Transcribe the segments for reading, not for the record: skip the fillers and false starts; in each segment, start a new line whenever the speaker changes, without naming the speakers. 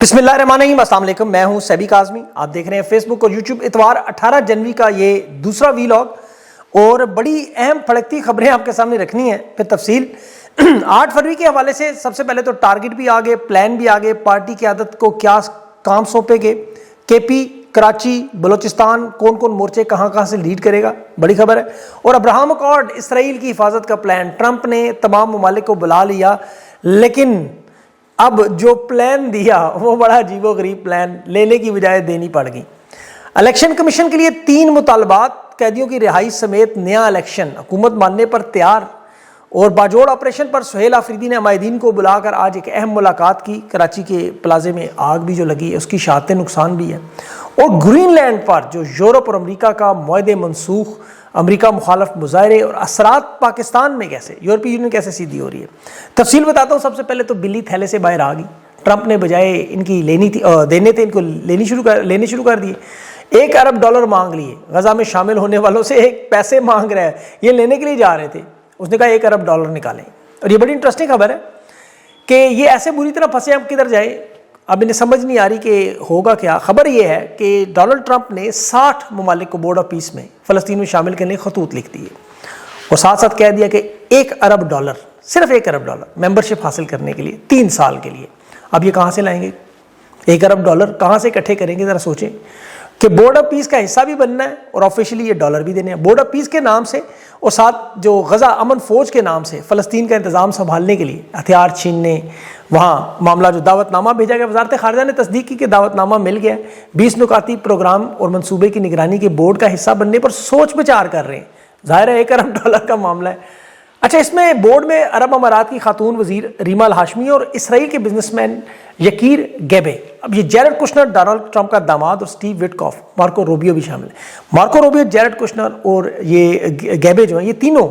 بسم اللہ الرحمن الرحیم، السلام علیکم، میں ہوں سیبی کاظمی۔ آپ دیکھ رہے ہیں فیس بک اور یوٹیوب۔ اتوار 18 جنوری کا یہ دوسرا ویلاگ اور بڑی اہم پھڑکتی خبریں آپ کے سامنے رکھنی ہیں پھر تفصیل۔ 8 فروری کے حوالے سے سب سے پہلے تو ٹارگٹ بھی آگے، پلان بھی آگے، پارٹی قیادت کو کیا کام سونپے گے، کے پی، کراچی، بلوچستان، کون کون مورچے کہاں سے لیڈ کرے گا، بڑی خبر ہے۔ اور ابراہم اکارڈ، اسرائیل کی حفاظت کا پلان، ٹرمپ نے تمام ممالک کو بلا لیا، لیکن اب جو پلان دیا وہ بڑا عجیب و غریب پلان، لینے کی بجائے دینی پڑ گئی۔ الیکشن کمیشن کے لیے 3 مطالبات، قیدیوں کی رہائی سمیت نیا الیکشن، حکومت ماننے پر تیار۔ اور باجوڑ آپریشن پر سہیل آفریدی نے عمائدین کو بلا کر آج ایک اہم ملاقات کی۔ کراچی کے پلازے میں آگ بھی جو لگی ہے اس کی شہادتیں نقصان بھی ہے۔ اور گرین لینڈ پر جو یورپ اور امریکہ کا معاہدے منسوخ، امریکہ مخالف مظاہرے اور اثرات پاکستان میں کیسے، یورپی یونین کیسے سیدھی ہو رہی ہے، تفصیل بتاتا ہوں۔ سب سے پہلے تو بلی تھیلے سے باہر آ گئی، ٹرمپ نے بجائے ان کی لینی تھی دینے تھے، ان کو لینے شروع کر دیے۔ $1 ارب مانگ لیے، غزہ میں شامل ہونے والوں سے ایک پیسے مانگ رہا ہے، یہ لینے کے لیے جا رہے تھے، اس نے کہا $1 ارب نکالیں۔ اور یہ بڑی انٹرسٹنگ خبر ہے کہ یہ ایسے بری طرح پھنسے، اب کدھر جائے، اب انہیں سمجھ نہیں آ رہی کہ ہوگا کیا۔ خبر یہ ہے کہ ڈونلڈ ٹرمپ نے 60 ممالک کو بورڈ آف پیس میں فلسطین میں شامل کرنے خطوط لکھ دیے اور ساتھ ساتھ کہہ دیا کہ $1 ارب، صرف $1 ارب ممبرشپ حاصل کرنے کے لیے 3 سال کے لیے۔ اب یہ کہاں سے لائیں گے $1 ارب، کہاں سے اکٹھے کریں گے؟ ذرا سوچیں کہ بورڈ آف پیس کا حصہ بھی بننا ہے اور آفیشلی یہ ڈالر بھی دینے ہیں بورڈ آف پیس کے نام سے، اور ساتھ جو غزہ امن فوج کے نام سے فلسطین کا انتظام سنبھالنے کے لیے ہتھیار چھیننے، وہاں معاملہ جو دعوت نامہ بھیجا گیا، وزارت خارجہ نے تصدیق کی کہ دعوت نامہ مل گیا۔ 20 نکاتی پروگرام اور منصوبے کی نگرانی کے بورڈ کا حصہ بننے پر سوچ بچار کر رہے ہیں۔ ظاہر ہے $1 ارب کا معاملہ ہے۔ اچھا، اس میں بورڈ میں عرب امارات کی خاتون وزیر ریما الہاشمی اور اسرائیل کے بزنس مین یکیر گیبے، اب یہ جیرڈ کشنر، ڈونلڈ ٹرمپ کا داماد، اور اسٹیو وٹکاف، مارکو روبیو بھی شامل ہے۔ مارکو روبیو، جیرڈ کشنر اور یہ گیبے جو ہیں، یہ تینوں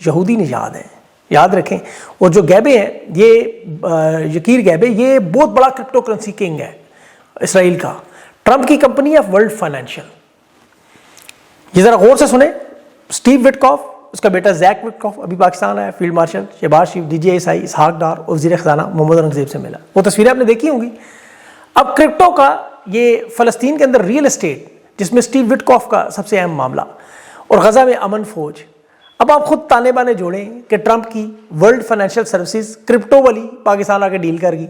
یہودی نژاد ہیں، یاد رکھیں۔ اور جو گیبے ہیں، یہ یکیر گیبے، یہ بہت بڑا کرپٹو کرنسی کنگ ہے اسرائیل کا۔ ٹرمپ کی کمپنی ہے ورلڈ فائنینشیل۔ یہ ذرا غور سے سنیں۔ اسٹیو وٹکاف، اس کا بیٹا زیک وٹکاف ابھی پاکستان آیا، field marshal Shehbaz Sharif, D G S I Ishaq Dar اور وزیر خزانہ محمد اورنگزیب سے ملا۔ وہ تصویریں آپ نے دیکھی ہوں گی۔ اب کرپٹو کا یہ فلسطین کے اندر ریئل اسٹیٹ، جس میں اسٹیو وٹکاف کا سب سے اہم معاملہ، اور غزہ میں امن فوج۔ اب آپ خود تانے بانے جوڑیں کہ ٹرمپ کی ورلڈ فائنینشیل سروسز کرپٹو والی پاکستان آ کے ڈیل کر گئی،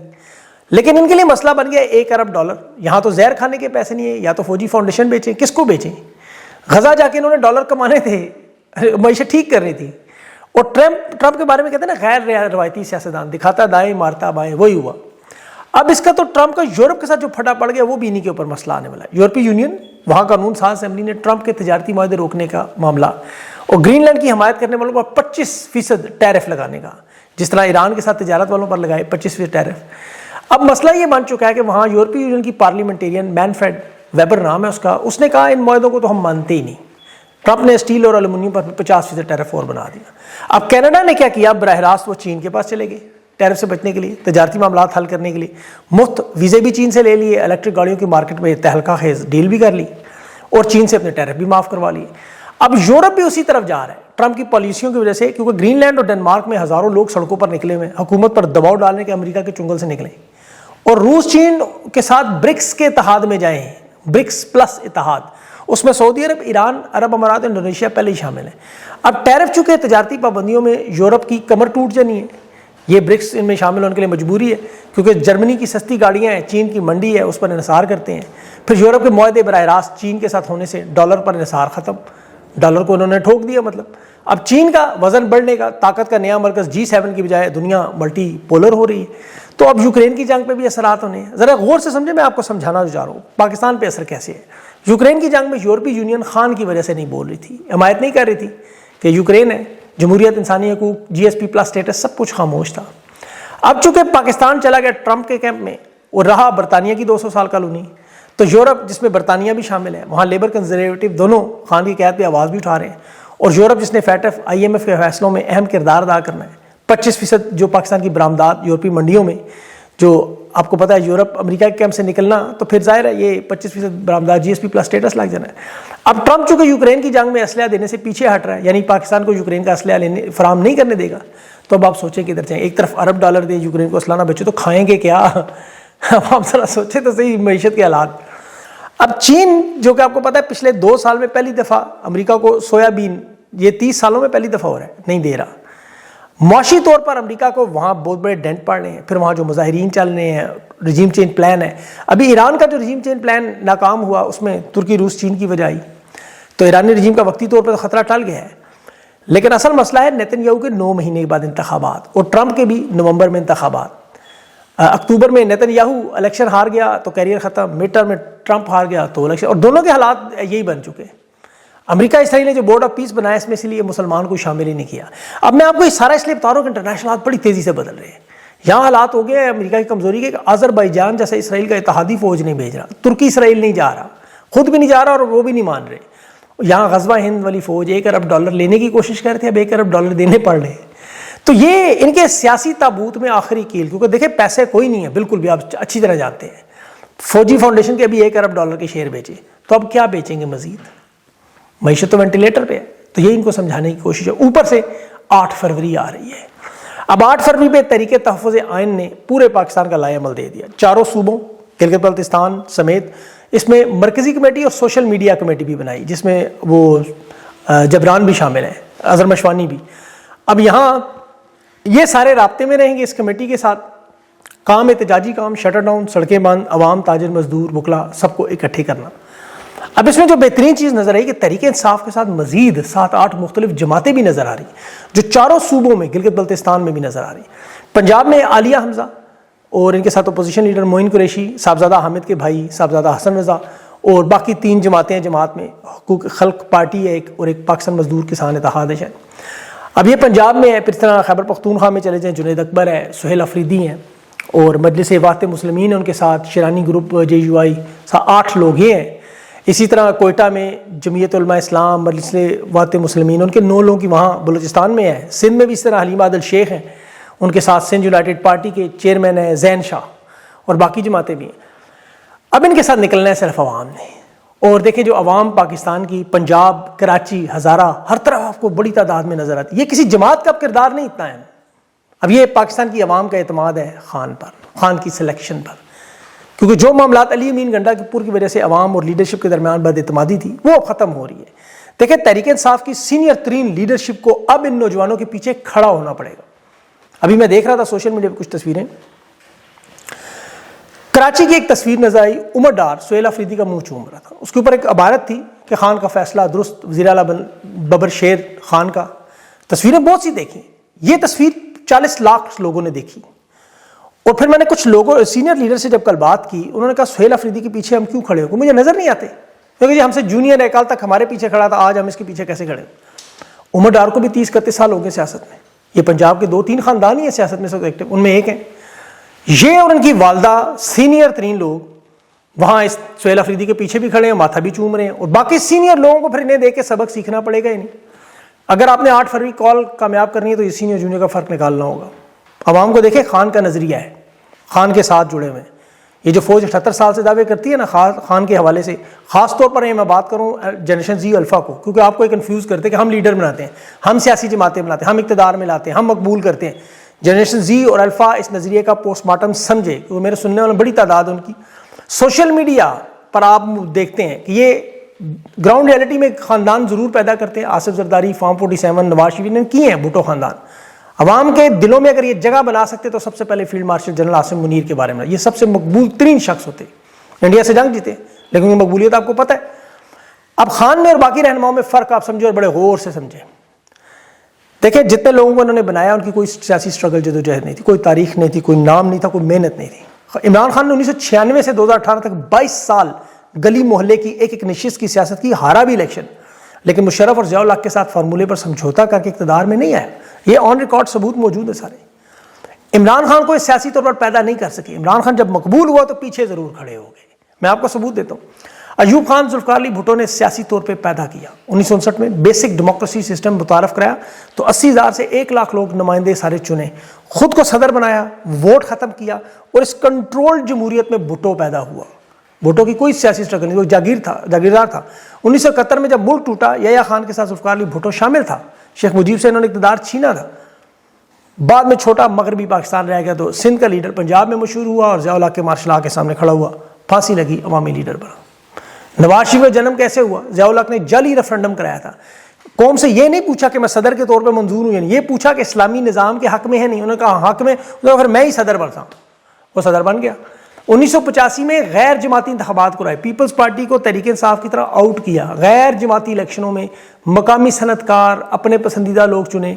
لیکن ان کے لیے مسئلہ بن گیا $1 ارب۔ یہاں تو زہر کھانے کے پیسے نہیں ہیں، یا تو فوجی فاؤنڈیشن بیچیں، کس کو بیچیں؟ غزہ جا کے انہوں نے ڈالر کمانے تھے، معیشت ٹھیک کرنی تھی۔ اور ٹرمپ کے بارے میں کہتے ہیں نا، غیر روایتی سیاستدان، دکھاتا دائیں مارتا بائیں، وہی ہوا۔ اب اس کا تو ٹرمپ کا یورپ کے ساتھ جو پھٹا پڑ گیا، وہ بھی انہی کے اوپر مسئلہ آنے والا ہے۔ یورپی یونین، وہاں قانون ساز اسمبلی نے ٹرمپ کے تجارتی معاہدے روکنے کا معاملہ، اور گرین لینڈ کی حمایت کرنے والوں پر 25% ٹیرف لگانے کا، جس طرح ایران کے ساتھ تجارت والوں پر لگائے 25% ٹیرف۔ اب مسئلہ یہ بن چکا ہے کہ وہاں یورپی یونین کی پارلیمنٹیرین مینفریڈ ویبر نام ہے اس کا، اس نے کہا ان معاہدوں کو تو ہم مانتے ہی نہیں۔ ٹرمپ نے اسٹیل اور ایلومینیم پر 50% ٹیرف اور بنا دیا۔ اب کینیڈا نے کیا کیا؟ براہ راست وہ چین کے پاس چلے گئے ٹیرف سے بچنے کے لیے، تجارتی معاملات حل کرنے کے لیے۔ مفت ویزے بھی چین سے لے لیے، الیکٹرک گاڑیوں کی مارکیٹ میں تہلکہ خیز ڈیل بھی کر لی، اور چین سے اپنے ٹیرف بھی معاف کروا لیے۔ اب یورپ بھی اسی طرف جا رہا ہے ٹرمپ کی پالیسیوں کی وجہ سے، کیونکہ گرین لینڈ اور ڈنمارک میں ہزاروں لوگ سڑکوں پر نکلے ہوئے ہیں، حکومت پر دباؤ ڈالنے کے امریکہ کے چنگل سے نکلے، اور روس چین کے ساتھ برکس کے اتحاد میں جائے ہیں، برکس پلس اتحاد، اس میں سعودی عرب، ایران، عرب امارات، انڈونیشیا پہلے ہی شامل ہیں۔ اب ٹیرف چونکہ تجارتی پابندیوں میں یورپ کی کمر ٹوٹ جانی ہے، یہ برکس ان میں شامل ہونے کے لیے مجبوری ہے، کیونکہ جرمنی کی سستی گاڑیاں ہیں، چین کی منڈی ہے، اس پر انحصار کرتے ہیں۔ پھر یورپ کے معاہدے براہ راست چین کے ساتھ ہونے سے ڈالر پر انحصار ختم، ڈالر کو انہوں نے ٹھوک دیا۔ مطلب اب چین کا وزن بڑھنے کا، طاقت کا نیا مرکز G7 کی بجائے دنیا ملٹی پولر ہو رہی ہے۔ تو اب یوکرین کی جنگ پہ بھی اثرات ہونے ہیں۔ ذرا غور سے سمجھیں، میں آپ کو سمجھانا جو چاہ رہا ہوں پاکستان پہ اثر کیسے ہے۔ یوکرین کی جنگ میں یورپی یونین خان کی وجہ سے نہیں بول رہی تھی، حمایت نہیں کر رہی تھی کہ یوکرین ہے، جمہوریت، انسانی حقوق، GSP+ اسٹیٹس، سب کچھ خاموش تھا۔ اب چونکہ پاکستان چلا گیا ٹرمپ کے کیمپ میں اور رہا برطانیہ کی 200 سال کالونی، تو یورپ، جس میں برطانیہ بھی شامل ہے، وہاں لیبر کنزرویٹو دونوں خان کی قیادت پہ آواز بھی اٹھا رہے ہیں، اور یورپ جس نے FATF IMF کے فیصلوں میں اہم کردار ادا کرنا ہے۔ 25% جو پاکستان کی برآمدات یورپی منڈیوں میں، جو آپ کو پتہ ہے یورپ امریکہ کے کیمپ سے نکلنا، تو پھر ظاہر ہے یہ 25% برآمدات GSP+ اسٹیٹس لگ جانا ہے۔ اب ٹرمپ چونکہ یوکرین کی جنگ میں اسلحہ دینے سے پیچھے ہٹ رہا ہے، یعنی پاکستان کو یوکرین کا اسلحہ فراہم نہیں کرنے دے گا، تو اب آپ سوچیں کدھر جائیں۔ ایک طرف $1 ارب دے یوکرین کو اسلحہ نہ بیچو تو کھائیں گے کیا؟ اب آپ ذرا سوچیں تو صحیح معیشت کے حالات. اب چین جو کہ آپ کو پتا ہے پچھلے 2 سال میں پہلی دفعہ امریکہ کو سویا بین، یہ 30 سالوں میں پہلی دفعہ ہو رہا ہے، نہیں دے رہا. معاشی طور پر امریکہ کو وہاں بہت بڑے ڈینٹ پڑ رہے ہیں. پھر وہاں جو مظاہرین چل رہے ہیں، رجیم چینج پلان ہے. ابھی ایران کا جو رجیم چینج پلان ناکام ہوا، اس میں ترکی روس چین کی وجہ آئی، تو ایرانی رجیم کا وقتی طور پر خطرہ ٹل گیا ہے. لیکن اصل مسئلہ ہے نیتن یاہو کے 9 مہینے کے بعد انتخابات، اور ٹرمپ کے بھی نومبر میں انتخابات. اکتوبر میں نیتن یاہو الیکشن ہار گیا تو کیریئر ختم، مڈ ٹرم میں ٹرمپ ہار گیا تو الیکشن، اور دونوں کے حالات یہی بن چکے ہیں. امریکہ اسرائیل نے جو بورڈ آف پیس بنایا اس میں اس لیے مسلمان کو شامل ہی نہیں کیا. اب میں آپ کو یہ سارا اس لیے بتا رہا ہوں کہ انٹرنیشنل حالات بڑی تیزی سے بدل رہے ہیں. یہاں حالات ہو گئے ہیں امریکہ کی کمزوری کے کہ آذربائیجان جیسے اسرائیل کا اتحادی فوج نہیں بھیج رہا، ترکی اسرائیل نہیں جا رہا، خود بھی نہیں جا رہا اور وہ بھی نہیں مان رہے. یہاں غزوہ ہند والی فوج $1 ارب لینے کی کوشش کر رہے تھے، اب $1 ارب دینے پڑ رہے ہیں. تو یہ ان کے سیاسی تابوت میں آخری کیل، کیونکہ دیکھیں پیسے کوئی نہیں ہے بالکل بھی، آپ اچھی طرح جانتے ہیں. فوجی فاؤنڈیشن کے ابھی $1 ارب کے شیئر بیچے، تو اب کیا بیچیں گے مزید؟ معیشت تو وینٹیلیٹر پہ ہے. تو یہ ان کو سمجھانے کی کوشش ہے. اوپر سے 8 فروری آ رہی ہے. اب 8 فروری پہ تحریک تحفظ آئین نے پورے پاکستان کا لائحہ عمل دے دیا، چاروں صوبوں گلگت بلتستان سمیت. اس میں مرکزی کمیٹی اور سوشل میڈیا کمیٹی بھی بنائی، جس میں وہ جبران بھی شامل ہیں، اظہر مشوانی بھی. اب یہاں یہ سارے رابطے میں رہیں گے اس کمیٹی کے ساتھ. کام احتجاجی کام، شٹر ڈاؤن، سڑکیں بند، عوام، تاجر، مزدور، وکلا، سب کو اکٹھے کرنا. اب اس میں جو بہترین چیز نظر آئی کہ تحریک انصاف کے ساتھ مزید 7-8 مختلف جماعتیں بھی نظر آ رہی ہیں، جو چاروں صوبوں میں گلگت بلتستان میں بھی نظر آ رہی ہیں. پنجاب میں عالیہ حمزہ اور ان کے ساتھ اپوزیشن لیڈر معین قریشی، صاحبزادہ حامد کے بھائی صاحبزادہ حسن رضا، اور باقی 3 جماعتیں ہیں. جماعت میں حقوق خلق پارٹی ہے ایک، اور ایک پاکستان مزدور کسان اتحاد ہے شاید. اب یہ پنجاب میں ہے. پھر اس طرح خیبر پختونخوا میں چلے جائیں، جنید اکبر ہے، سہیل افریدی ہیں، اور مجلس وحدت مسلمین ہے ان کے ساتھ، شیرانی گروپ JUI 8 لوگ یہ ہیں. اسی طرح کوئٹہ میں جمعیت علماء اسلام، مجلس وحدت مسلمین، ان کے 9 لوگوں کی وہاں بلوچستان میں ہے. سندھ میں بھی اس طرح حلیم عادل شیخ ہیں، ان کے ساتھ سندھ یونائٹڈ پارٹی کے چیئرمین ہیں زین شاہ، اور باقی جماعتیں بھی ہیں. اب ان کے ساتھ نکلنا ہے صرف عوام نے. اور دیکھیں جو عوام پاکستان کی، پنجاب، کراچی، ہزارہ، ہر طرف آپ کو بڑی تعداد میں نظر آتی ہے. یہ کسی جماعت کا کردار نہیں اتنا ہے. اب یہ پاکستان کی عوام کا اعتماد ہے خان پر، خان کی سلیکشن پر، کیونکہ جو معاملات علی امین گنڈا کی پور کی وجہ سے عوام اور لیڈرشپ کے درمیان بد اعتمادی تھی وہ اب ختم ہو رہی ہے. دیکھیں تحریک انصاف کی سینئر ترین لیڈرشپ کو اب ان نوجوانوں کے پیچھے کھڑا ہونا پڑے گا. ابھی میں دیکھ رہا تھا سوشل میڈیا پہ کچھ تصویریں، کراچی کی ایک تصویر نظر آئی، عمر ڈار سہیل افریدی کا منہ چوم رہا تھا. اس کے اوپر ایک عبارت تھی کہ خان کا فیصلہ درست، وزیر اعلیٰ ببر شیر خان کا. تصویریں بہت سی دیکھی. یہ تصویر 40 لاکھ لوگوں نے دیکھی. اور پھر میں نے کچھ لوگوں سینئر لیڈر سے جب کل بات کی، انہوں نے کہا سہیل افریدی کے پیچھے ہم کیوں کھڑے ہو؟ مجھے نظر نہیں آتے، کیونکہ یہ ہم سے جونیئر ہے، کل تک ہمارے پیچھے کھڑا تھا، آج ہم اس کے پیچھے کیسے کھڑے؟ عمر ڈار کو بھی 30-31 سال ہو گئے سیاست میں. یہ پنجاب کے 2-3 خاندان ہی ہیں سیاست میں سب ایکٹیو، ان میں ایک ہیں یہ، اور ان کی والدہ سینئر ترین لوگ وہاں اس سہیل افریدی کے پیچھے بھی کھڑے ہیں، ماتھا بھی چوم رہے ہیں. اور باقی سینئر لوگوں کو پھر انہیں دیکھ کے سبق سیکھنا پڑے گا ہی نہیں. اگر آپ نے 8 فروری کال کامیاب کرنی ہے تو یہ سینئر جونیئر کا فرق نکالنا ہوگا. عوام کو دیکھیں خان کا نظریہ ہے، خان کے ساتھ جڑے ہوئے ہیں. یہ جو فوج 78 سال سے دعوے کرتی ہے نا خان کے حوالے سے، خاص طور پر میں بات کروں جنریشن زی الفا کو، کیونکہ آپ کو کنفیوز کرتے ہیں کہ ہم لیڈر بناتے ہیں، ہم سیاسی جماعتیں بناتے ہیں، ہم اقتدار میں لاتے ہیں، ہم مقبول کرتے ہیں. جنریشن زی اور الفا اس نظریے کا پوسٹ مارٹم سمجھے، کیونکہ میرے سننے والے بڑی تعداد ان کی. سوشل میڈیا پر آپ دیکھتے ہیں کہ یہ گراؤنڈ ریئلٹی میں خاندان ضرور پیدا کرتے ہیں. آصف زرداری، فارم 47، نواز شریف نے کیے ہیں بھٹو خاندان. عوام کے دلوں میں اگر یہ جگہ بنا سکتے تو سب سے پہلے field marshal general Asim Munir کے بارے میں، یہ سب سے مقبول ترین شخص ہوتے. انڈیا سے جنگ جیتے لیکن یہ مقبولیت آپ کو پتہ ہے. اب خان میں اور باقی رہنماؤں میں فرق آپ سمجھو اور بڑے غور سے سمجھیں. دیکھیں جتنے لوگوں کو انہوں نے بنایا ان کی کوئی سیاسی اسٹرگل جدوجہد نہیں تھی، کوئی تاریخ نہیں تھی، کوئی نام نہیں تھا، کوئی محنت نہیں تھی. عمران خان نے 1996 سے 2018 تک 22 سال گلی محلے کی ایک ایک نشست کی سیاست کی، ہارا بھی الیکشن، لیکن مشرف اور ضیاء الحق کے ساتھ فارمولے پر سمجھوتا کر کے اقتدار میں نہیں آیا. یہ آن ریکارڈ ثبوت موجود ہے سارے. عمران خان کو اس سیاسی طور پر پیدا نہیں کر سکے. عمران خان جب مقبول ہوا تو پیچھے ضرور کھڑے ہو گئے. میں آپ کو ثبوت دیتا ہوں. ایوب خان ذوالفقار علی بھٹو نے سیاسی طور پہ پیدا کیا. 1959 میں بیسک ڈیموکریسی سسٹم متعارف کرایا تو 80,000 سے 1,00,000 لوگ نمائندے سارے چنے، خود کو صدر بنایا، ووٹ ختم کیا، اور اس کنٹرول جمہوریت میں بھٹو پیدا ہوا. بھٹو کی کوئی سیاسی اسٹرگل نہیں، وہ جاگیردار تھا. 1971 میں جب ملک ٹوٹا، یحییٰ خان کے ساتھ ذوالفقار علی بھٹو شامل تھا. شیخ مجیب سے انہوں نے اقتدار چھینا تھا. بعد میں چھوٹا مغربی پاکستان رہ گیا تو سندھ کا لیڈر پنجاب میں مشہور ہوا اور ضیاء الحق کے مارشل لا کے سامنے کھڑا ہوا, پھانسی لگی, عوامی لیڈر بنا. نواز شریف کا جنم کیسے ہوا؟ ضیاء الحق نے جعلی ریفرنڈم کرایا تھا. قوم سے یہ نہیں پوچھا کہ میں صدر کے طور پہ منظور ہوں, یعنی یہ پوچھا کہ اسلامی نظام کے حق میں ہے نہیں. انہوں نے کہا حق میں, پھر میں ہی صدر بنتا ہوں. وہ صدر بن گیا. 1985 میں غیر جماعتی انتخابات کرائے, پیپلز پارٹی کو تحریک انصاف کی طرح آؤٹ کیا. غیر جماعتی الیکشنوں میں مقامی صنعت کار اپنے پسندیدہ لوگ چنے.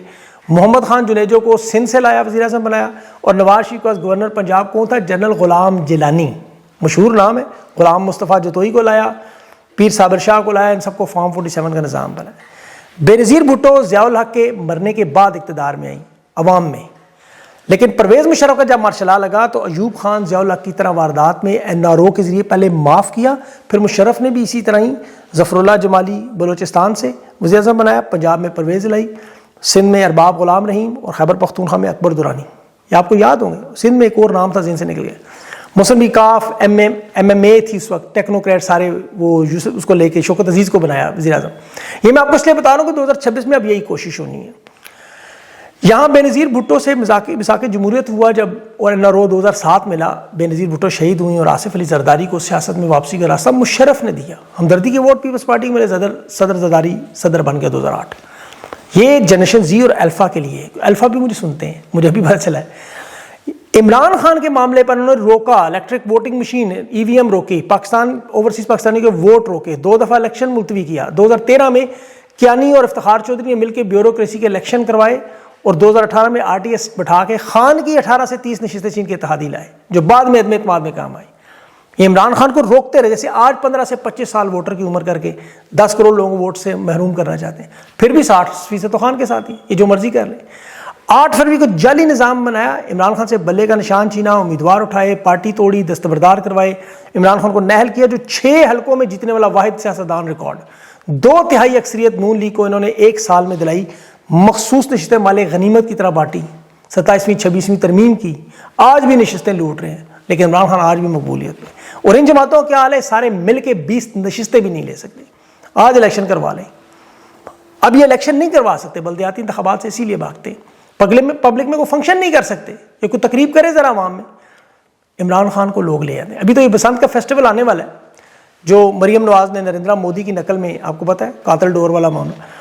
محمد خان جنیجو کو سندھ سے لایا, وزیر اعظم بنایا. اور نواز شریف کا گورنر پنجاب کون تھا؟ جنرل غلام جیلانی, مشہور نام ہے. غلام مصطفیٰ جتوئی کو لایا, پیر صابر شاہ کو لایا. ان سب کو فارم 47 کا نظام بنایا. بے-نظیر بھٹو ضیاء الحق کے مرنے کے بعد اقتدار میں آئی عوام میں. لیکن پرویز مشرف کا جب مارشل لا لگا تو ایوب خان ضیاء الحق کی طرح واردات میں NRO کے ذریعے پہلے معاف کیا, پھر مشرف نے بھی اسی طرح ہی ظفر اللہ جمالی بلوچستان سے وزیر اعظم بنایا. پنجاب میں پرویز لائی, سندھ میں ارباب غلام رحیم اور خیبر پختونخوا میں اکبر درانی. یہ آپ کو یاد ہوں گے. سندھ میں ایک اور نام تھا ذہن سے نکل گیا, مسلم لیگ MMA تھی اس وقت, ٹیکنوکریٹ سارے, وہ اس کو لے کے شوکت عزیز کو بنایا وزیر اعظم. یہ میں آپ کو اس لیے بتا رہا ہوں کہ 2026 میں اب یہی کوشش ہونی ہے. یہاں بے نظیر بھٹو سے مساق جمہوریت ہوا جب, اور NRO 2007 ملا. بے نظیر بھٹو شہید ہوئی اور آصف علی زرداری کو سیاست میں واپسی کا راستہ مشرف نے دیا. ہمدردی کے ووٹ پیپلز پارٹی میں صدر زرداری صدر بن گیا 2008. یہ جنریشن زی اور الفا کے لیے, الفا بھی مجھے سنتے ہیں, مجھے ابھی پتہ چلا ہے. عمران خان کے معاملے پر انہوں نے روکا, الیکٹرک ووٹنگ مشین EVM روکی, پاکستان اوورسیز پاکستانی کے ووٹ روکے, 2 دفعہ الیکشن ملتوی کیا. 2013 میں کیانی اور افتخار چودھری نے مل کے بیوروکریسی کے الیکشن کروائے, اور 2018 میں RTS بٹھا کے خان کی 18 سے 30 نشستیں چین کے اتحادی لائے, جو بعد میں عدم اعتماد میں کام آئی. یہ عمران خان کو روکتے رہے. جیسے آج 15 سے 25 سال ووٹر کی عمر کر کے 10 کروڑ لوگوں کو ووٹ سے محروم کرنا چاہتے ہیں, پھر بھی 60% تو خان کے ساتھ ہی, یہ جو مرضی کر لیں. 8 فروری کو جعلی نظام بنایا, عمران خان سے بلے کا نشان چھینا, امیدوار اٹھائے, پارٹی توڑی, دستبردار کروائے, عمران خان کو نہل کیا, جو 6 حلقوں میں جیتنے والا واحد سیاستدان ریکارڈ. 2/3 اکثریت نون لیگ کو انہوں نے 1 سال میں دلائی. مخصوص نشستیں مال غنیمت کی طرح بانٹی, 27ویں 26ویں ترمیم کی. آج بھی نشستیں لوٹ رہے ہیں, لیکن عمران خان آج بھی مقبولیت میں. اور ان جماعتوں کا کیا حال ہے, سارے مل کے 20 نشستیں بھی نہیں لے سکتے. آج الیکشن کروا لیں. اب یہ الیکشن نہیں کروا سکتے, بلدیاتی انتخابات سے اسی لیے بھاگتے ہیں. پبلک میں کوئی فنکشن نہیں کر سکتے, یہ کوئی تقریب کرے ذرا عوام میں. عمران خان کو لوگ لے آتے ہیں. ابھی تو یہ بسنت کا فیسٹیول آنے والا ہے, جو مریم نواز نے نریندر مودی کی نقل میں, آپ کو پتہ ہے قاتل ڈور والا معاملہ.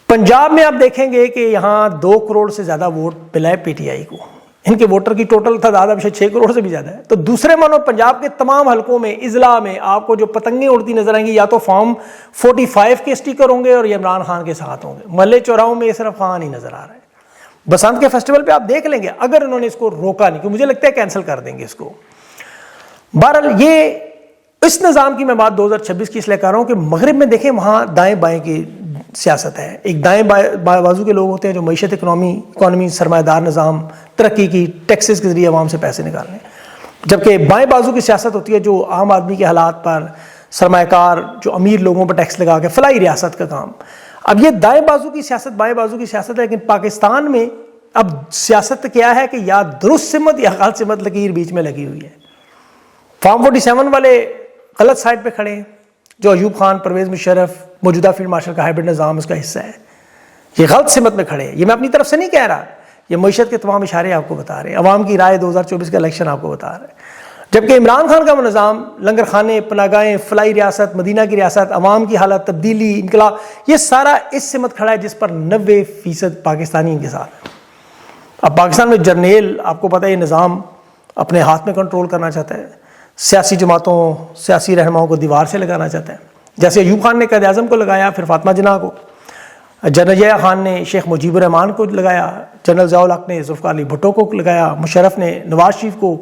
پنجاب میں آپ دیکھیں گے کہ یہاں 2 کروڑ سے زیادہ ووٹ ملا ہے PTI کو. ان کے ووٹر کی ٹوٹل تعداد اب 6 کروڑ سے بھی زیادہ ہے. تو دوسرے مانو پنجاب کے تمام حلقوں میں, اضلاع میں آپ کو جو پتنگیں اڑتی نظر آئیں گی, یا تو فارم 45 کے اسٹیکر ہوں گے اور یہ عمران خان کے ساتھ ہوں گے. محلے چوراہوں میں یہ صرف خان ہی نظر آ رہا ہے. بسنت کے فیسٹیول پہ آپ دیکھ لیں گے, اگر انہوں نے اس کو روکا نہیں, کہ مجھے لگتا ہے کینسل کر دیں گے اس کو. بہرحال یہ اس نظام کی میں بات 2026 کی اس لیے کر رہا ہوں کہ مغرب میں دیکھیں وہاں دائیں بائیں کی سیاست ہے. ایک دائیں بازو کے لوگ ہوتے ہیں جو معیشت اکانومی سرمایہ دار نظام, ترقی کی, ٹیکسز کے ذریعے عوام سے پیسے نکالنے, جبکہ بائیں بازو کی سیاست ہوتی ہے جو عام آدمی کے حالات پر, سرمایہ کار جو امیر لوگوں پر ٹیکس لگا کے فلاحی ریاست کا کام. اب یہ دائیں بازو کی سیاست بائیں بازو کی سیاست ہے, لیکن پاکستان میں اب سیاست کیا ہے کہ یا درست سمت یا غلط سمت لکیر بیچ میں لگی ہوئی ہے. فارم 47 والے غلط سائڈ پہ کھڑے ہیں, جو ایوب خان, پرویز مشرف, موجودہ فیلڈ مارشل کا ہائبرڈ نظام اس کا حصہ ہے. یہ غلط سمت میں کھڑے ہیں. یہ میں اپنی طرف سے نہیں کہہ رہا, یہ معیشت کے تمام اشارے آپ کو بتا رہے ہیں, عوام کی رائے 2024 کا الیکشن آپ کو بتا رہے ہیں. جبکہ عمران خان کا وہ نظام, لنگر خانے, پناہ گاہیں, فلاحی ریاست, مدینہ کی ریاست, عوام کی حالت, تبدیلی, انقلاب, یہ سارا اس سمت کھڑا ہے جس پر 90% پاکستانی ان کے ساتھ ہیں. اب پاکستان میں جرنیل, آپ کو پتہ ہے, یہ نظام اپنے ہاتھ میں کنٹرول کرنا چاہتا ہے, سیاسی جماعتوں, سیاسی رہنماؤں کو دیوار سے لگانا چاہتا ہے. جیسے ایوب خان نے قائد اعظم کو لگایا, پھر فاطمہ جناح کو, جنرل ضیاء خان نے شیخ مجیب الرحمان کو لگایا, جنرل ضیاء الحق نے ذوالفقار علی بھٹو کو لگایا, مشرف نے نواز شریف کو,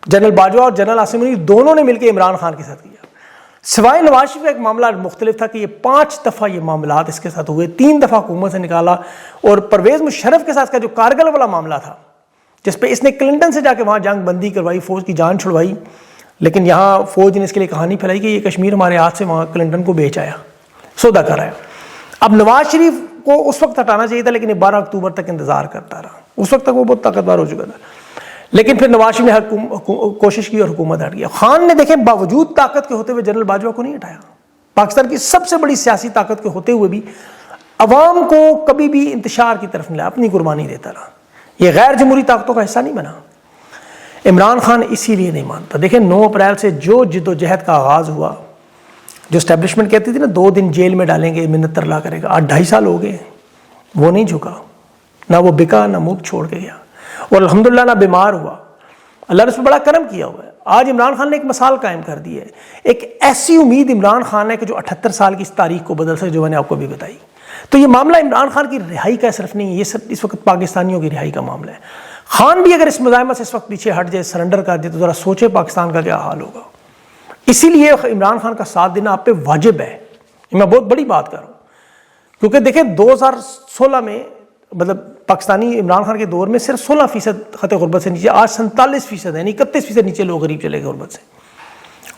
جنرل باجوہ اور جنرل عاصم منیر دونوں نے مل کے عمران خان کے ساتھ کیا. سوائے نواز شریف کا ایک معاملہ مختلف تھا کہ یہ 5 دفعہ یہ معاملات اس کے ساتھ ہوئے, 3 دفعہ حکومت سے نکالا. اور پرویز مشرف کے ساتھ کا جو کارگل والا معاملہ تھا, جس پہ اس نے کلنٹن سے جا کے وہاں جنگ بندی کروائی, فوج کی جان چھڑوائی, لیکن یہاں فوج نے اس کے لیے کہانی پھیلائی کہ یہ کشمیر ہمارے ہاتھ سے وہاں کلنٹن کو بیچ آیا, سودا کرایا. اب نواز شریف کو اس وقت ہٹانا چاہیے تھا, لیکن یہ 12 اکتوبر تک انتظار کرتا رہا. اس وقت تک وہ بہت طاقتور ہو چکا تھا, لیکن پھر نواز شریف نے کوشش کی اور حکومت ہٹ گیا. خان نے دیکھیں باوجود طاقت کے ہوتے ہوئے جنرل باجوہ کو نہیں ہٹایا. پاکستان کی سب سے بڑی سیاسی طاقت کے ہوتے ہوئے بھی عوام کو کبھی بھی انتشار کی طرف نہیں لایا, اپنی قربانی دیتا رہا. یہ غیر جمہوری طاقتوں کا حصہ نہیں بنا. عمران خان اسی لیے نہیں مانتا. دیکھیں 9 اپریل سے جو جد و جہد کا آغاز ہوا, جو اسٹیبلشمنٹ کہتی تھی نا 2 دن جیل میں ڈالیں گے, منت ترلا کرے گا, 2.5 سال ہو گئے, وہ نہیں جھکا, نہ وہ بکا, نہ ملک چھوڑ کے گیا, اور الحمدللہ نہ بیمار ہوا. اللہ نے اس پہ بڑا کرم کیا ہوا ہے. آج عمران خان نے ایک مثال قائم کر دی ہے. ایک ایسی امید عمران خان ہے کہ جو 78 سال کی اس تاریخ کو بدل سکے, جو میں نے آپ کو بھی بتائی. تو یہ معاملہ عمران خان کی رہائی کا صرف نہیں ہے, یہ صرف اس وقت پاکستانیوں کی رہائی کا معاملہ ہے. خان بھی اگر اس مزاحمت سے اس وقت پیچھے ہٹ جائے, سرنڈر کر دے, تو ذرا سوچے پاکستان کا کیا حال ہوگا. اسی لیے عمران خان کا ساتھ دینا آپ پہ واجب ہے. میں بہت بڑی بات کر رہا ہوں, کیونکہ دیکھیں 2016 میں مطلب پاکستانی عمران خان کے دور میں صرف 16% خط غربت سے نیچے, آج 47% یعنی 31% نیچے لوگ غریب چلے گئے غربت سے.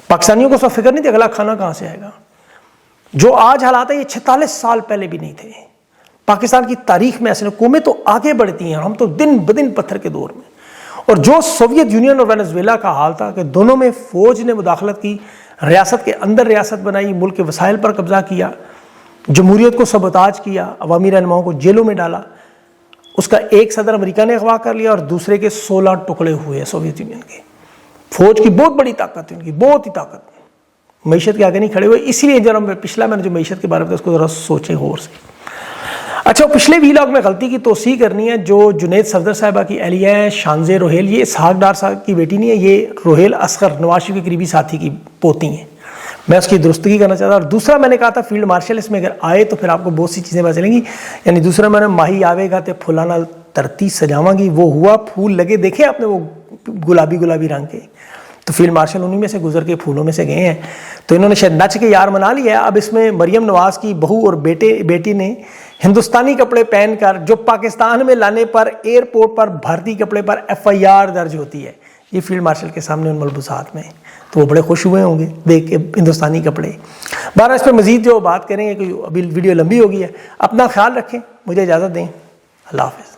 پاکستانیوں کو اس وقت فکر نہیں تھی اگلا کھانا کہاں سے آئے گا. جو آج حالات ہیں یہ 46 سال پہلے بھی نہیں تھے. پاکستان کی تاریخ میں ایسے قومیں تو آگے بڑھتی ہیں, ہم تو دن بدن پتھر کے دور میں. اور جو سوویت یونین اور وینزویلا کا حال تھا کہ دونوں میں فوج نے مداخلت کی, ریاست کے اندر ریاست بنائی, ملک کے وسائل پر قبضہ کیا, جمہوریت کو سبوتاج کیا, عوامی رہنماؤں کو جیلوں میں ڈالا, اس کا ایک صدر امریکہ نے اغوا کر لیا اور دوسرے کے 16 ٹکڑے ہوئے سوویت یونین کے. فوج کی بہت بڑی طاقت ہے, ان کی بہت ہی طاقت, معیشت کے آگے نہیں کھڑے ہوئے. اسی لیے جب پچھلا میں نے جو معیشت کے بارے میں اس کو ذرا سوچیں غور سے. اچھا, پچھلے ویلاگ میں غلطی کی توسیع کرنی ہے. جو جنید صفدر صاحبہ کی اہلیہ ہیں شانزے روہیل, یہ اسحاق ڈار صاحب کی بیٹی نہیں ہے, یہ روہیل اصغر نواز شریف کے قریبی ساتھی کی پوتی ہیں. میں اس کی درستگی کرنا چاہتا ہوں. اور دوسرا میں نے کہا تھا فیلڈ مارشل اس میں اگر آئے تو پھر آپ کو بہت سی چیزیں پتہ چلیں گی. یعنی دوسرا میں نے ماہی آوے گا تے پھولاں نال دھرتی سجاواں گی, وہ ہوا, پھول لگے, دیکھے آپ نے وہ گلابی رنگ کے, تو فیلڈ مارشل انہی میں سے گزر کے پھولوں میں سے گئے ہیں. تو انہوں نے شاید نچ کے یار منا لیا ہے. اب اس میں مریم نواز کی بہو اور بیٹی نے ہندوستانی کپڑے پہن کر, جو پاکستان میں لانے پر ایئرپورٹ پر بھارتی کپڑے پر FIR درج ہوتی ہے, یہ فیلڈ مارشل کے سامنے ان ملبوسات میں, تو وہ بڑے خوش ہوئے ہوں گے دیکھ کے ہندوستانی کپڑے. بہرحال اس پہ مزید جو بات کریں گے, کہ ابھی ویڈیو لمبی ہو گئی ہے. اپنا خیال رکھیں, مجھے اجازت دیں, اللہ حافظ.